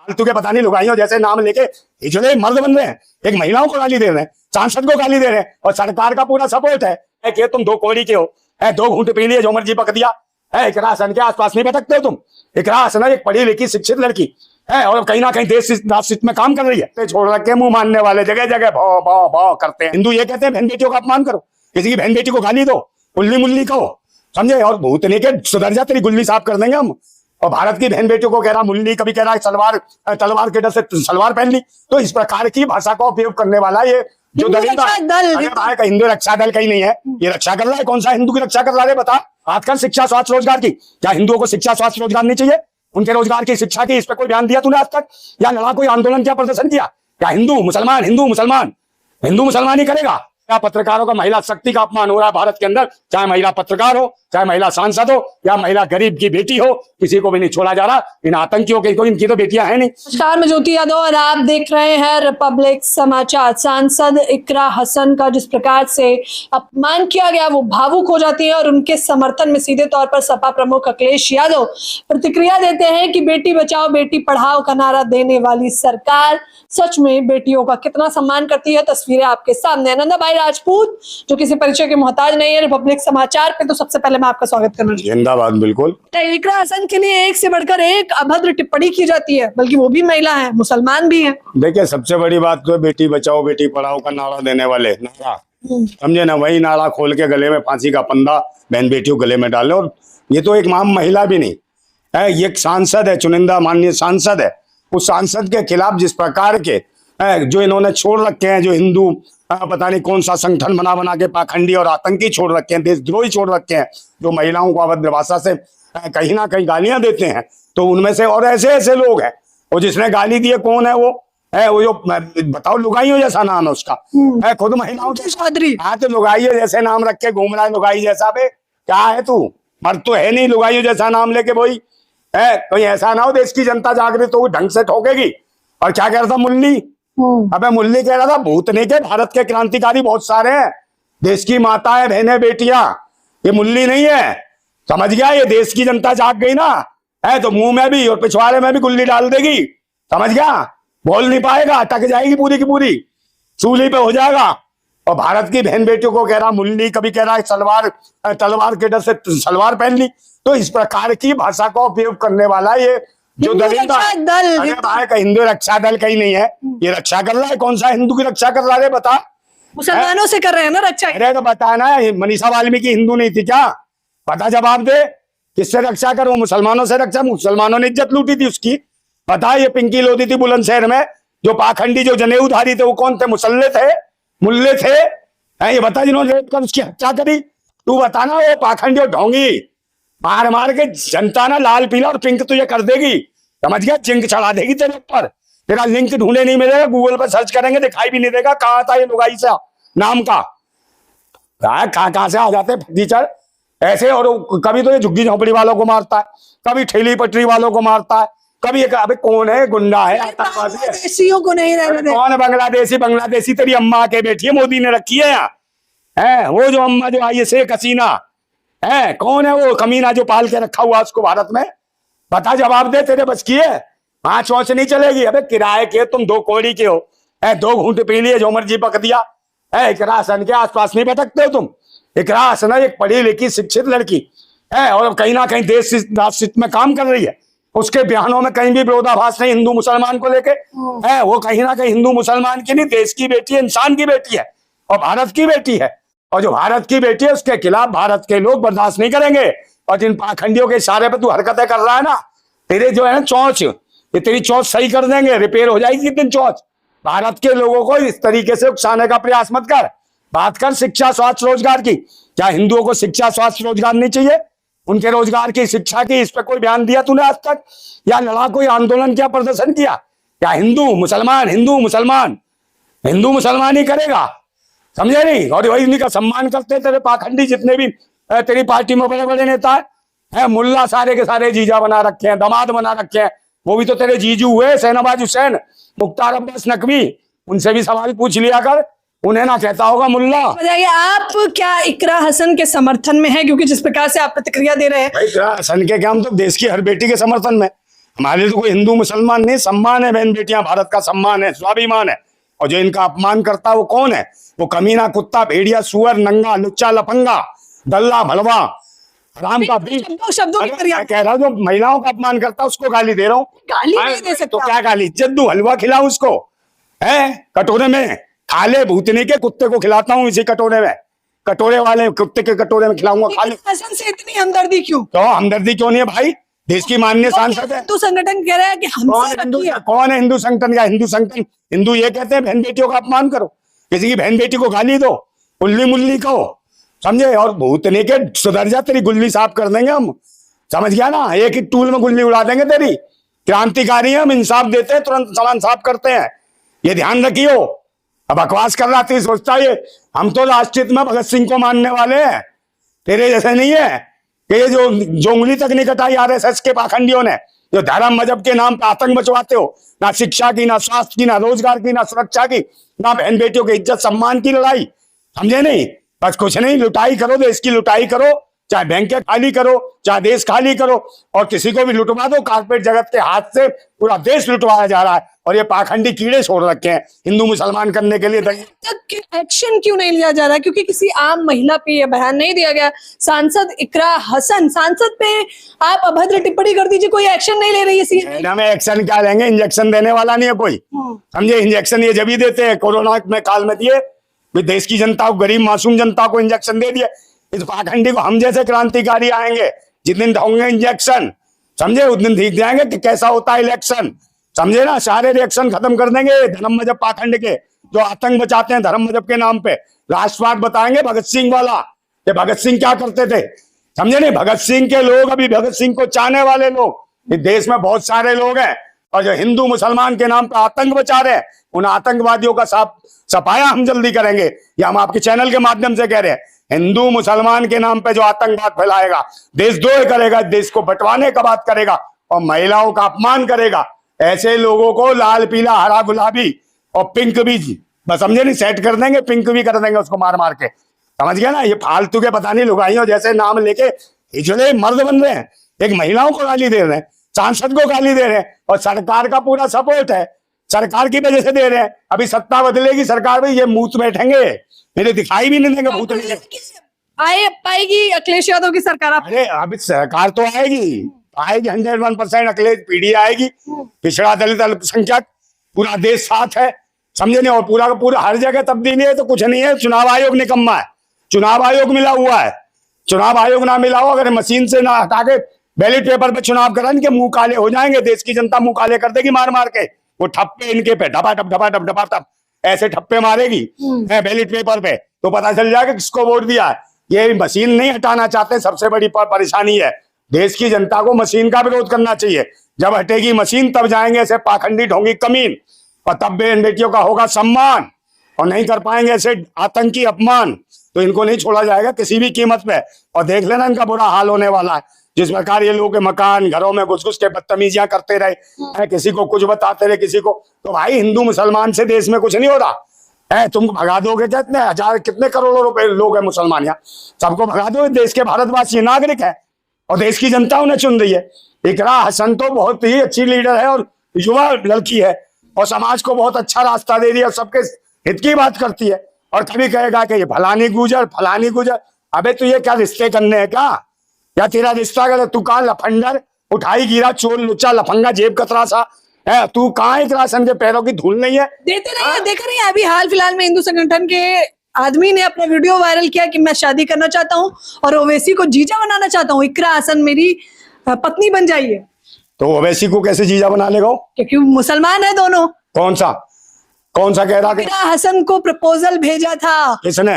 फालतू के पता नहीं लुगाइयों जैसे नाम लेके हिजड़े मर्द बन रहे हैं, एक महिलाओं को गाली दे रहे हैं, सांसद को गाली दे रहे हैं, और सरकार का पूरा सपोर्ट है कि तुम दो कौड़ी के हो, दो घूंट पी लिए जो मर्जी पक दिया है। इकरा हसन के आसपास नहीं भटकते हो तुम। इकरा हसन एक पढ़ी लिखी शिक्षित लड़की है और कहीं ना कहीं देश राष्ट्र में काम कर रही है। छोड़ रखे मुंह मानने वाले जगह जगह भाव भाव भाव करते हैं। हिंदू ये कहते हैं बहन बेटियों का अपमान करो, किसी की बहन बेटी को गाली दो, उल्ली मुल्ली कहो, समझे, और भूतनी के सुधर जा तेरी गुल्ली साफ कर देंगे हम। और भारत की बहन बेटियों को कह रहा मुल्ली, कभी कह रहा सलवार, तलवार के डर से सलवार पहन ली। तो इस प्रकार की भाषा का उपयोग करने वाला ये जो दलिंदा हिंदू रक्षा दल कहीं नहीं है, ये रक्षा कर रहा है। कौन सा हिंदू की रक्षा कर रहा है बता। आजकल शिक्षा स्वास्थ्य रोजगार की, क्या हिंदुओं को शिक्षा स्वास्थ्य रोजगार नहीं चाहिए? उनके रोजगार की, शिक्षा की, इस पर कोई ध्यान दिया तूने आज तक? या लड़ा कोई आंदोलन किया, प्रदर्शन किया? क्या हिंदू मुसलमान हिंदू मुसलमान हिंदू मुसलमान ही करेगा? क्या पत्रकारों का महिला शक्ति का अपमान हो रहा है भारत के अंदर? चाहे महिला पत्रकार हो, चाहे महिला सांसद हो, या महिला गरीब की बेटी हो, किसी को भी नहीं छोड़ा जा रहा। इन आतंकियों की कोई, इनकी तो बेटियां हैं नहीं। नमस्कार, मैं ज्योति यादव और आप देख रहे हैं रिपब्लिक समाचार। सांसद इकरा हसन का जिस प्रकार से अपमान किया गया, वो भावुक हो जाती है और उनके समर्थन में सीधे तौर पर सपा प्रमुख अखिलेश यादव प्रतिक्रिया देते हैं कि बेटी बचाओ बेटी पढ़ाओ का नारा देने वाली सरकार सच में बेटियों का कितना सम्मान करती है। तस्वीरें आपके सामने। आनंदा भाई राजपूत जो किसी परिचय के मोहताज नहीं है, रिपब्लिक समाचार पे तो सबसे पहले मैं आपका स्वागत करना चाहूंगी। जिंदाबाद। बिल्कुल, इकरा हसन के लिए एक से बढ़कर एक अभद्र टिप्पणी की जाती है, बल्कि वो भी महिला है, मुसलमान भी है। देखिए, सबसे बड़ी बात तो बेटी बचाओ बेटी पढ़ाओ का नारा देने वाले नारा, समझे ना, वही नारा खोल के गले में फांसी का फंदा बहन बेटियों गले में डाले। और ये तो एक माम महिला भी नहीं है, ये एक सांसद है, चुनिंदा माननीय सांसद है। उस सांसद के खिलाफ जिस प्रकार के जो इन्होंने छोड़ रखे हैं, जो हिंदू पता नहीं कौन सा संगठन बना बना के पाखंडी और आतंकी छोड़ रखे हैं, देशद्रोही छोड़ रखे हैं, जो महिलाओं को अभद्र भाषा से कहीं ना कहीं गालियां देते हैं, तो उनमें से और ऐसे ऐसे लोग हैं। और जिसने गाली दी है कौन है? वो है वो जो बताओ लुगाइयों जैसा नाम है उसका, है खुद महिलाओं की चौधरी। हाँ, तो लुगाइयों जैसे नाम रख के घूम रहा है, लुगाई जैसा। बे क्या है तू? मर्द तो है नहीं, लुगाइयों जैसा नाम लेके बोई है। कोई ऐसा ना हो देश की जनता जागृत हो ढंग से ठोकेगी। और क्या कह रहा था मुल्ली? अबे मुल्ली कह रहा था भूतनी के भारत के क्रांतिकारी बहुत सारे हैं, देश की माता है, बहनें बेटियां, ये मुल्ली नहीं है, समझ गया? ये देश की जनता जाग गई ना है, तो मुंह में भी और पिछवाड़े में भी गुल्ली डाल देगी, समझ गया? बोल नहीं पाएगा, अटक जाएगी पूरी की पूरी, सूली पे हो जाएगा। और भारत की बहन बेटियों को कह रहा मुल्ली, कभी कह रहा सलवार, तलवार के डर से सलवार पहन ली। तो इस प्रकार की भाषा का उपयोग करने वाला ये जो दलिंदा हिंदू रक्षा दल कहीं नहीं है, ये रक्षा कर रहा है। कौन सा हिंदू की रक्षा कर रहा है बता? मुसलमानों से कर रहे हैं ना रक्षा। अरे तो बता ना, मनीषा वाल्मीकि हिंदू नहीं थी क्या? बता, जवाब दे, किससे रक्षा करो? मुसलमानों से रक्षा। मुसलमानों ने इज्जत लूटी थी उसकी, बता। ये पिंकी लोधी थी बुलंदशहर में, जो पाखंडी जो जनेऊधारी थे, वो कौन थे? मुसल्ले थे, मुल्ले थे, ये बता, जिन्होंने रेप कर उसकी हत्या करी। तू बताना, वो पाखंडी और ढोंगी मार मार के जनता ना लाल पीला और पिंक तुझे कर देगी, समझ गया? जिंक चढ़ा देगी तेरे ऊपर। तेरा लिंक ढूंढे नहीं मिलेगा, गूगल पर सर्च करेंगे दिखाई भी नहीं देगा कहाँ था ये लुगाई सा नाम का। कहाँ से आ जाते फटीचर ऐसे। और कभी तो ये झुग्गी झोंपड़ी वालों को मारता है, कभी ठेली पटरी वालों को मारता है, कभी एक अबे कौन है? गुंडा है, आतंकवादी है। बांग्लादेशियों को नहीं रहने दे। कौन है बांग्लादेशी? बांग्लादेशी तेरी अम्मा के बेटी है, मोदी ने रखी है यहाँ, है वो जो अम्मा जो आई है शेख हसीना, है कौन है वो कमीना जो पाल के रखा हुआ उसको भारत में? बता, जवाब दे, तेरे बच की है। पांच वॉच नहीं चलेगी। अबे किराए के तुम दो कौड़ी के हो, दो घूंट पी लिए जो मर्जी पक दिया है। इकरा हसन के आसपास नहीं भटकते हो तुम। इकरा हसन एक पढ़ी लिखी शिक्षित लड़की है और कहीं ना कहीं देश राष्ट्र में काम कर रही है। उसके बयानों में कहीं भी विरोधाभास नहीं हिंदू मुसलमान को लेके है। वो कहीं ना कहीं हिंदू मुसलमान की नहीं, देश की बेटी है, इंसान की बेटी है और भारत की बेटी है। और जो भारत की बेटी है उसके खिलाफ भारत के लोग बर्दाश्त नहीं करेंगे। और जिन पाखंडियों के इशारे पे तू हरकतें कर रहा है ना, तेरे जो है ना चौंच, ये तेरी चौंच सही कर देंगे, रिपेयर हो जाएगी किस दिन चौंच। भारत के लोगों को इस तरीके से उकसाने का प्रयास मत कर। बात कर शिक्षा स्वास्थ्य रोजगार की। क्या हिंदुओं को शिक्षा स्वास्थ्य रोजगार नहीं चाहिए? उनके रोजगार की, शिक्षा की, इस पर कोई बयान दिया तूने आज तक? या लड़ा कोई आंदोलन किया, प्रदर्शन किया? क्या हिंदू मुसलमान हिंदू मुसलमान हिंदू मुसलमान ही करेगा, समझे नहीं? और वही उन्हीं का सम्मान करते तेरे पाखंडी जितने भी तेरी पार्टी में बड़े बड़े नेता है, मुल्ला सारे के सारे जीजा बना रखे हैं, दामाद बना रखे हैं। वो भी तो तेरे जीजू हुए, शहनवाज हुसैन, मुख्तार अब्बास नकवी, उनसे भी सवाल पूछ लिया कर, उन्हें ना कहता होगा मुल्ला। बताइए, आप क्या इकरा हसन के समर्थन में है? क्योंकि जिस प्रकार से आप प्रतिक्रिया दे रहे हैं। इकरा हसन के क्या, हम तो देश की हर बेटी के समर्थन में। हमारे तो कोई हिंदू मुसलमान नहीं, सम्मान है बहन बेटियां, भारत का सम्मान है, स्वाभिमान है। और जो इनका अपमान करता है वो कौन है? वो कमीना, कुत्ता, भेड़िया, सुअर, नंगा, लुच्चा, लफंगा, दल्ला, भलवा, राम का बीज। शब्दों की मैं मर्यादा। कह रहा हूँ जो महिलाओं का अपमान करता है उसको गाली दे रहा हूँ। गाली नहीं दे सकता। तो क्या गाली? इज्जत दूं? हलवा खिलाऊं उसको? है कटोरे में खा ले, भूतनी के कुत्ते को खिलाता हूँ इसी कटोरे में, कटोरे वाले कुत्ते के कटोरे में खिलाऊंगा, खा ले। हसन से इतनी हमदर्दी क्यों? क्यों हमदर्दी क्यों नहीं है भाई? देश की माननीय सांसद है। हिंदू संगठन कह रहा है कि हमसे रखी है। कौन है हिंदू संगठन का? हिंदू संगठन, हिंदू ये कहते हैं बहन बेटियों का अपमान करो, किसी की बहन बेटी को गाली दो, उल्ली मुल्ली कहो, समझे? और भूतनी के सुधर जा, तेरी गुल्ली साफ कर देंगे हम, समझ गया ना? एक ही टूल में गुल्ली उड़ा देंगे तेरी। क्रांतिकारी है हम, इंसाफ देते हैं, तुरंत सामान साफ करते हैं, ये ध्यान रखियो। अब बकवास कर रहा थी, सोचता ये हम तो राष्ट्रहित में भगत सिंह को मानने वाले हैं, तेरे जैसे नहीं है कि ये जो उंगली तक नहीं कटाई आरएसएस के पाखंडियों ने, जो धर्म मजहब के नाम पर आतंक मचवाते हो, ना शिक्षा की, ना स्वास्थ्य की, ना रोजगार की, ना सुरक्षा की, ना बहन बेटियों की इज्जत सम्मान की लड़ाई, समझे नहीं? बस कुछ नहीं, लुटाई करो, देश की लुटाई करो, चाहे बैंकें खाली करो, चाहे देश खाली करो, और किसी को भी लुटवा दो। कारपेट जगत के हाथ से पूरा देश लुटवाया जा रहा है, और ये पाखंडी कीड़े छोड़ रखे हैं हिंदू मुसलमान करने के लिए। तक एक्शन क्यों नहीं लिया जा रहा? क्योंकि किसी आम महिला पे यह बयान नहीं दिया गया। सांसद इकरा हसन, सांसद पे आप अभद्र टिप्पणी कर दीजिए, कोई एक्शन नहीं ले रही है सीएम। मैडम एक्शन क्या लेंगे? इंजेक्शन देने वाला नहीं है कोई, समझे? इंजेक्शन ये जब ही देते हैं, कोरोना में काल में दिए, देश की जनता को, गरीब मासूम जनता को इंजेक्शन दे दिए। इस पाखंडी को हम जैसे क्रांतिकारी आएंगे, जिस दिन होंगे इंजेक्शन, समझे, उस दिन देख जाएंगे कि कैसा होता है इलेक्शन, समझे ना? सारे रिएक्शन खत्म कर देंगे धर्म मजहब पाखंड के, जो आतंक बचाते हैं धर्म मजहब के नाम पे। राष्ट्रवाद बताएंगे भगत सिंह वाला, ये भगत सिंह क्या करते थे, समझे नहीं? भगत सिंह के लोग, अभी भगत सिंह को चाहने वाले लोग इस देश में बहुत सारे लोग हैं, और जो हिंदू मुसलमान के नाम पे आतंक बचा रहे हैं, उन आतंकवादियों का सफाया हम जल्दी करेंगे। ये हम आपके चैनल के माध्यम से कह रहे हैं, हिंदू मुसलमान के नाम पे जो आतंकवाद फैलाएगा, देशद्रोह करेगा, देश को बंटवाने का बात करेगा, और महिलाओं का अपमान करेगा, ऐसे लोगों को लाल, पीला, हरा, गुलाबी और पिंक भी, बस समझे नहीं, सेट कर देंगे, पिंक भी कर देंगे उसको मार मार के, समझ गया ना? ये फालतू के पता नहीं लुगाइयों जैसे नाम लेके हिजड़े मर्द बन रहे हैं, एक महिलाओं को गाली दे रहे हैं, सांसद को गाली दे रहे हैं, और सरकार का पूरा सपोर्ट है, सरकार की वजह से दे रहे हैं। अभी सत्ता बदलेगी सरकार में, ये मुंह बैठेंगे, मेरे दिखाई भी नहीं देंगे भूत। आए पाएगी अखिलेश यादव की सरकार? अरे अभी सरकार तो आएगी, आएगी 101% अखिलेश पीढ़ी आएगी, पिछड़ा दलित अल्पसंख्यक, पूरा देश साथ है, समझे नहीं? और पूरा का पूरा हर जगह तब्दीली है, तो कुछ नहीं है। चुनाव आयोग निकम्मा है, चुनाव आयोग मिला हुआ है, चुनाव आयोग ना मिला हो, अगर मशीन से ना हटा के बैलेट पेपर पे चुनाव करा, इनके मुंह काले हो जाएंगे, देश की जनता मुंह काले कर देगी मार मार के। वो ठप्पे इनके पे ढपा ऐसे ठप्पे मारेगी बैलेट पेपर पे, तो पता चल जाएगा किसको वोट दिया है। ये मशीन नहीं हटाना चाहते, सबसे बड़ी परेशानी है। देश की जनता को मशीन का विरोध करना चाहिए, जब हटेगी मशीन तब जाएंगे ऐसे पाखंडी ढोंगी कमीन, और तब बहन बेटियों का होगा सम्मान, और नहीं कर पाएंगे ऐसे आतंकी अपमान, तो इनको नहीं छोड़ा जाएगा किसी भी कीमत पे। और देख लेना इनका बुरा हाल होने वाला है, जिस प्रकार ये लोग के मकान, घरों में घुस घुस के बदतमीजियां करते रहे, किसी को कुछ बताते रहे, किसी को। तो भाई हिंदू मुसलमान से देश में कुछ नहीं हो रहा है, तुम भगा दोगे क्या? इतने हजार, कितने करोड़ों रुपए लोग हैं मुसलमान यहाँ, सबको भगा दो। देश के भारतवासी नागरिक है, और देश की जनता उन्हें चुन रही है। इकरा हसन तो बहुत ही अच्छी लीडर है, और युवा लड़की है, और समाज को बहुत अच्छा रास्ता दे रही है, और सबके हित की बात करती है। और कभी कहेगा कि ये फलानी गुजर, अबे तू ये क्या रिश्ते करने हैं क्या? या तेरा रिश्ता कर, तू कहाँ लफंडर, उठाई गिरा, चोर, लुच्चा, लफंगा, जेब कतरा सा है तू? कहाँ एक राशन के पैरों की धूल नहीं है? देते नहीं है, देख रही है। अभी हाल फिलहाल में हिंदू संगठन के आदमी ने अपना वीडियो वायरल किया कि मैं शादी करना चाहता हूँ और ओवैसी को जीजा बनाना चाहता हूँ, इकरा हसन मेरी पत्नी बन जाइए। तो ओवैसी को कैसे जीजा बना लेगा? क्योंकि मुसलमान है दोनों। कौन सा कह रहा? इकरा हसन को प्रपोजल भेजा था किसने?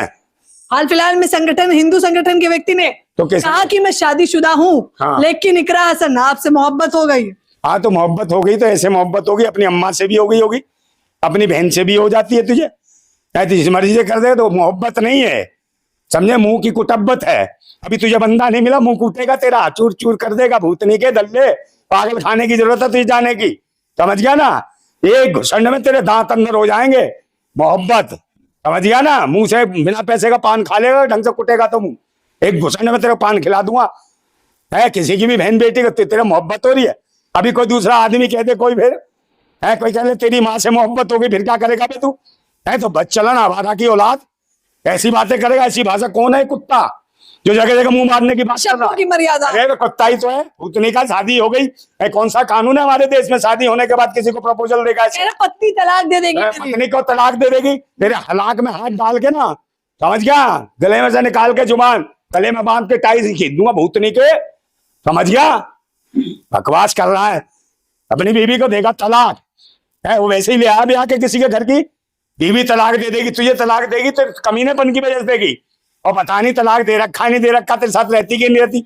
हाल फिलहाल में संगठन, हिंदू संगठन के व्यक्ति ने तो कहा कि मैं शादीशुदा हूँ, हाँ। लेकिन इकरा हसन आपसे मोहब्बत हो गई। हाँ, तो मोहब्बत हो गई तो ऐसे मोहब्बत होगी, अपनी अम्मा से भी हो गई होगी, अपनी बहन से भी हो जाती है तुझे, जिस मर्जी से कर दे तो मोहब्बत नहीं है, समझे? मुंह की कुटब्बत है। अभी तुझे बंदा नहीं मिला, मुंह कूटेगा तेरा, चूर चूर कर देगा, भूतनी के दल्ले, पागल खाने की जरूरत है तुझे जाने की, समझ गया ना? एक घुसंड में तेरे दांत अंदर हो जाएंगे। मोहब्बत, समझ गया ना? मुंह से बिना पैसे का पान खा लेगा, ढंग से कुटेगा तो मुंह, एक घुसंड में तेरे पान खिला दूंगा। है किसी की भी बहन बेटी को तेरे मोहब्बत हो रही है, अभी कोई दूसरा आदमी कह दे कोई फिर है, कोई कह ले तेरी माँ से मोहब्बत होगी, फिर क्या करेगा बे तू? है तो बच्चलन आवारा की औलाद ऐसी बातें करेगा। ऐसी भाषा कौन है? कुत्ता जो जगह जगह मुंह मारने की बात कर रहा शब्दों है। की मर्यादा। अरे तो कुत्ता ही तो है। उतनी का शादी हो गई है, कौन सा कानून है हमारे देश में शादी होने के बाद किसी को प्रपोजल देगा? कह रहा पत्नी तलाक दे देगी मेरी। पत्नी को तलाक दे देगी, तेरे हलाक में हाथ डाल के ना, समझ गया, गले में से निकाल के जुबान गले में बांध के टाई खींच दूंगा भूतनी के, समझ गया? बकवास कर रहा है। अपनी बीवी को देगा तलाक है, वो वैसे ही ले आया ब्याह के किसी के घर की बीवी तलाक दे देगी, तुझे तलाक देगी तो कमीनेपन की वजह से देगी। और पता नहीं तलाक दे रखा नहीं दे रखा, तेरे साथ रहती कि नहीं रहती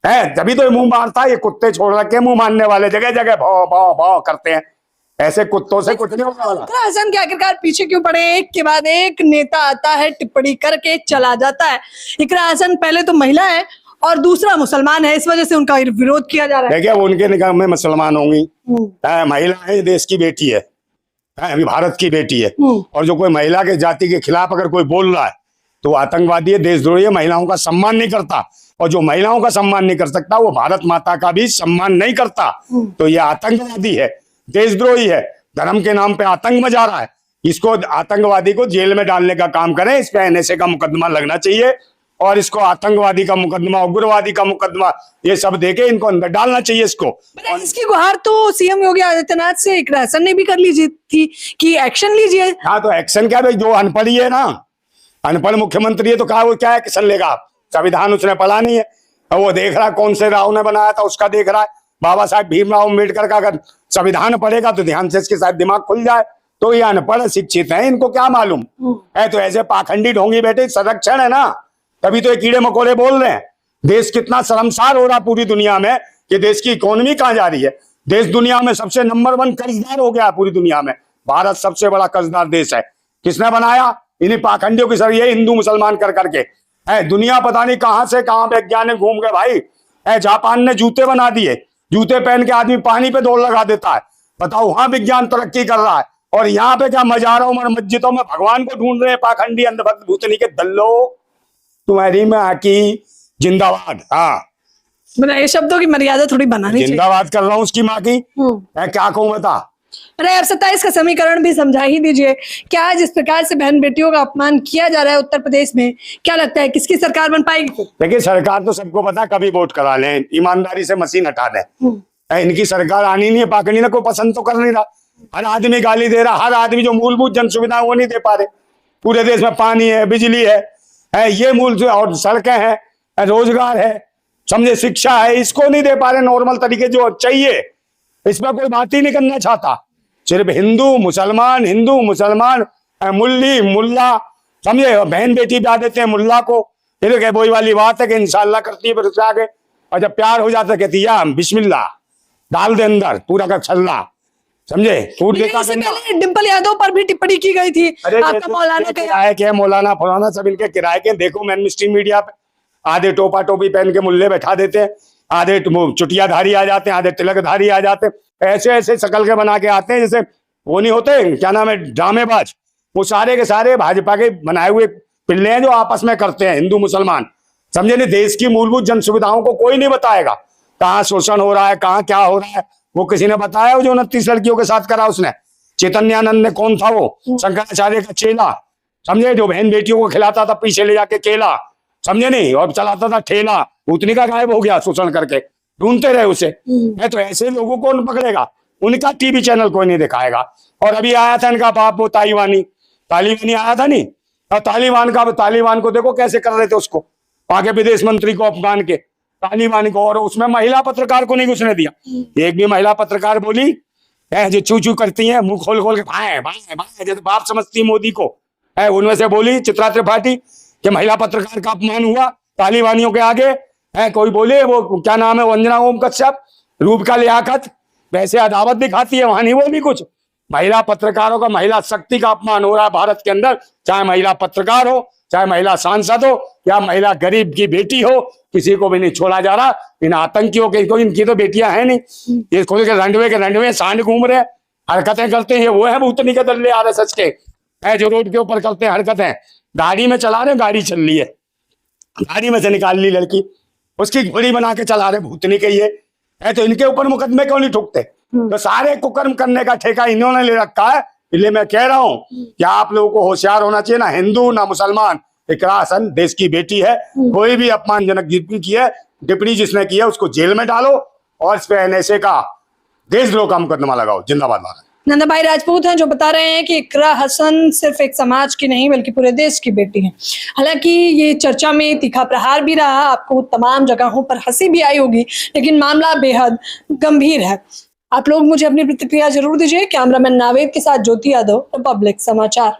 है, तभी तो मुंह मारता है। ये कुत्ते छोड़ रखे मुंह मारने वाले, जगह जगह भाव भाव भाव करते हैं। ऐसे कुत्तों से कुछ नहीं होने वाला। इकरा हसन के आखिरकार पीछे क्यों पड़े? एक के बाद एक नेता आता है, टिप्पणी करके चला जाता है। इकरा हसन पहले तो महिला है और दूसरा मुसलमान है, इस वजह से उनका विरोध किया जा रहा है। देखिए वो उनके निगाह में मुसलमान होंगी, महिला है, देश की बेटी है, अभी भारत की बेटी है। और जो कोई महिला के जाति के खिलाफ अगर कोई बोल रहा है तो आतंकवादी है, देशद्रोही है, महिलाओं का सम्मान नहीं करता। और जो महिलाओं का सम्मान नहीं कर सकता वो भारत माता का भी सम्मान नहीं करता। तो ये आतंकवादी है, देशद्रोही है, धर्म के नाम पे आतंक मचा रहा है। इसको आतंकवादी को जेल में डालने का काम करें, इस पे एनएसए का मुकदमा लगना चाहिए और इसको आतंकवादी का मुकदमा, उग्रवादी का मुकदमा, ये सब देके इनको अंदर डालना चाहिए इसको। और इसकी गुहार तो सीएम योगी आदित्यनाथ से इकरा हसन ने भी कर ली थी कि एक्शन लीजिए। हाँ तो एक्शन क्या भाई, जो अनपढ़ ही है ना, अनपढ़ मुख्यमंत्री है तो कहा वो क्या एक्शन लेगा? संविधान उसने पढ़ा नहीं है और वो देख रहा है कौन से राव ने बनाया था उसका देख रहा है। बाबा साहब भीमराव अम्बेडकर का अगर संविधान पढ़ेगा तो ध्यान से इसके साथ दिमाग खुल जाए। तो ये अनपढ़ शिक्षित है, इनको क्या मालूम है? तो ऐसे पाखंडी ढोंगी बेटे संरक्षण है ना, तभी तो ये कीड़े मकोड़े बोल रहे हैं। देश कितना शर्मसार हो रहा पूरी दुनिया में कि देश की इकोनॉमी कहाँ जा रही है। देश दुनिया में सबसे नंबर 1 कर्जदार हो गया पूरी दुनिया में। भारत सबसे बड़ा कर्जदार देश है। किसने बनाया? इन्हीं पाखंडियों की सर, ये हिंदू मुसलमान कर करके है। दुनिया पता नहीं कहां से कहां वैज्ञानिक घूम गए भाई। है जापान ने जूते बना दिए, जूते पहन के आदमी पानी पे दौड़ लगा देता है। बताओ वहां विज्ञान तरक्की कर रहा है और यहाँ पे क्या मजारों में मस्जिदों में भगवान को ढूंढ रहे हैं पाखंडी अंधभक्त भूतनी के दल्लो। तुम्हारी में आकी जिंदाबाद। हाँ ये शब्दों की मर्यादा थोड़ी बनानी चाहिए। जिंदाबाद कर रहा हूँ उसकी माँ की। क्या कहूँ बता? अरे आप 27 का समीकरण भी समझा ही दीजिए। क्या जिस प्रकार से बहन बेटियों का अपमान किया जा रहा है उत्तर प्रदेश में, क्या लगता है किसकी सरकार बन पाएगी? देखिए सरकार तो सबको पता, कभी वोट करा लें, ईमानदारी से मशीन हटा दें। इनकी सरकार आनी नहीं है, पाकनी ना कोई पसंद तो कर नहीं रहा। हर आदमी गाली दे रहा, हर आदमी जो मूलभूत जन सुविधा वो नहीं दे पा रहे। पूरे देश में पानी है, बिजली है ये मूल, और सड़कें हैं, रोजगार है, समझे, शिक्षा है, इसको नहीं दे पा रहे नॉर्मल तरीके जो चाहिए। इसमें कोई बात ही नहीं करना चाहता। सिर्फ हिंदू मुसलमान, हिंदू मुसलमान, मुल्ली मुल्ला, समझे, बहन बेटी ब्याह देते हैं मुल्ला को। फिर क्या वही वाली बात है कि इंशाल्लाह करती है, फिर उससे आगे और जब प्यार हो जाता है कहती है बिस्मिल्लाह, डाल दे अंदर पूरा का छल्ला, समझे, फूट देता है। डिंपल यादव पर भी टिप्पणी की गई थी। आपका मौलाना किराए के, मौलाना फौलाना सब इनके किराए के। देखो मेन स्ट्रीम मीडिया पे आधे टोपा टोपी पहन के मुल्ले बैठा देते हैं, आधे चुटियाधारी आ जाते हैं, आधे तिलकधारी आ जाते हैं। ऐसे ऐसे शकल के बना के आते हैं जैसे वो नहीं होते, क्या नाम है, ड्रामेबाज। वो सारे के सारे भाजपा के बनाए हुए पिल्ले हैं जो आपस में करते हैं हिंदू मुसलमान, समझे नहीं। देश की मूलभूत जन सुविधाओं को कोई नहीं बताएगा, कहाँ शोषण हो रहा है, कहाँ क्या हो रहा है। वो किसी ने बताया वो जो 29 लड़कियों के साथ करा उसने? चैतन्यानंद ने, कौन था वो? शंकराचार्य का चेला, समझे, जो बहन बेटियों को खिलाता था पीछे ले जाके केला, समझे नहीं, और चलाता था ठेला। उतनी का गायब हो गया शोषण करके, ढूंढते रहे उसे। है तो ऐसे लोगों को कौन पकड़ेगा? उनका टीवी चैनल कोई नहीं दिखाएगा। और अभी आया था इनका बाप वो तालिबानी आया था नहीं, और तालिबान को देखो कैसे कर रहे थे उसको, आगे विदेश मंत्री को, अफगान के तालिबानी को, और उसमें महिला पत्रकार को नहीं घुसने दिया। एक भी महिला पत्रकार बोली है जो चू चू करती है, मुंह खोल खोल के भाई भाई भाई जैसे बाप समझती है मोदी को, है उनमें से बोली चित्रा त्रिपाठी कि महिला पत्रकार का अपमान हुआ तालिबानियों के आगे। है कोई बोले वो क्या नाम है, वंजना ओम कश्यप, रूप का लियाकत, वैसे अदावत दिखाती है, वहां नहीं बोली कुछ। महिला पत्रकारों का, महिला शक्ति का अपमान हो रहा है भारत के अंदर, चाहे महिला पत्रकार हो, चाहे महिला सांसद हो, या महिला गरीब की बेटी हो, किसी को भी नहीं छोड़ा जा रहा। इन आतंकियों के, इनकी तो बेटियां हैं नहीं, ये खुद के रंडवे सांड घूम रहे हैं, हरकतें करते हैं। वो है भूतनी के दल्ले आरएसएस के, है जो रोड के ऊपर करते हैं हरकतें। गाड़ी में चला रहे, गाड़ी चल रही है, गाड़ी में से निकाल ली लड़की, उसकी घोड़ी बना के चला रहे भूतनी के ये। है, तो इनके ऊपर मुकदमे क्यों नहीं ठुकते? तो सारे कुकर्म करने का ठेका इन्होंने ले रखा है। इसलिए मैं कह रहा हूं कि आप लोगों को होशियार होना चाहिए, ना हिंदू ना मुसलमान। इकरा हसन देश की बेटी है, कोई भी अपमानजनक टिप्पणी की है, टिप्पणी जिसने की है उसको जेल में डालो और इस पे NSA का देशद्रोह का मुकदमा लगाओ। जिंदाबाद भारत। नंदा भाई राजपूत हैं जो बता रहे हैं कि इकरा हसन सिर्फ एक समाज की नहीं बल्कि पूरे देश की बेटी है। हालांकि ये चर्चा में तीखा प्रहार भी रहा, आपको तमाम जगहों पर हंसी भी आई होगी, लेकिन मामला बेहद गंभीर है। आप लोग मुझे अपनी प्रतिक्रिया जरूर दीजिए। कैमरामैन नावेद के साथ ज्योति यादव, रिपब्लिक समाचार।